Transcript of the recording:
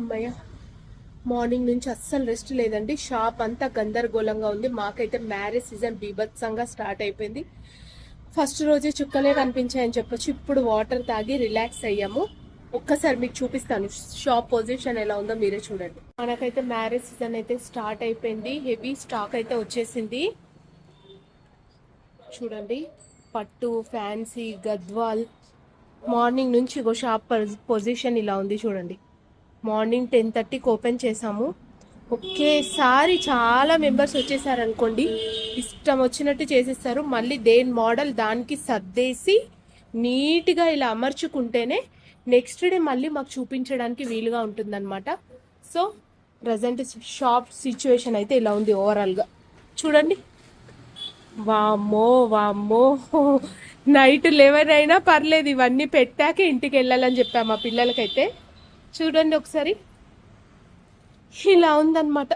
అమ్మయ్య, మార్నింగ్ నుంచి అస్సలు రెస్ట్ లేదండి. షాప్ అంతా గందరగోళంగా ఉంది. మాకైతే మ్యారేజ్ సీజన్ బీభత్సంగా స్టార్ట్ అయిపోయింది. ఫస్ట్ రోజే చుక్కలే కనిపించాయని చెప్పొచ్చు. ఇప్పుడు వాటర్ తాగి రిలాక్స్ అయ్యాము. ఒక్కసారి మీకు చూపిస్తాను షాప్ పొజిషన్ ఎలా ఉందో మీరే చూడండి. మనకైతే మ్యారేజ్ సీజన్ అయితే స్టార్ట్ అయిపోయింది. హెవీ స్టాక్ అయితే వచ్చేసింది. చూడండి, పట్టు, ఫ్యాన్సీ, గద్వాల్. మార్నింగ్ నుంచి షాప్ పొజిషన్ ఇలా ఉంది చూడండి. మార్నింగ్ 10:30కి ఓపెన్ చేసాము. ఒకేసారి చాలా మెంబర్స్ వచ్చేసారు అనుకోండి, ఇష్టం వచ్చినట్టు చేసేస్తారు. మళ్ళీ దేని మోడల్ దానికి సర్దేసి నీట్గా ఇలా అమర్చుకుంటేనే నెక్స్ట్ డే మళ్ళీ మాకు చూపించడానికి వీలుగా ఉంటుందన్నమాట. సో ప్రజెంట్ షాప్ సిచ్యువేషన్ అయితే ఇలా ఉంది ఓవరాల్గా. చూడండి, వామ్మో వామ్మో, నైట్ 11 అయినా పర్లేదు, ఇవన్నీ పెట్టాకే ఇంటికి వెళ్ళాలని చెప్పాము మా పిల్లలకైతే. చూడండి ఒకసారి, ఇలా ఉందన్నమాట.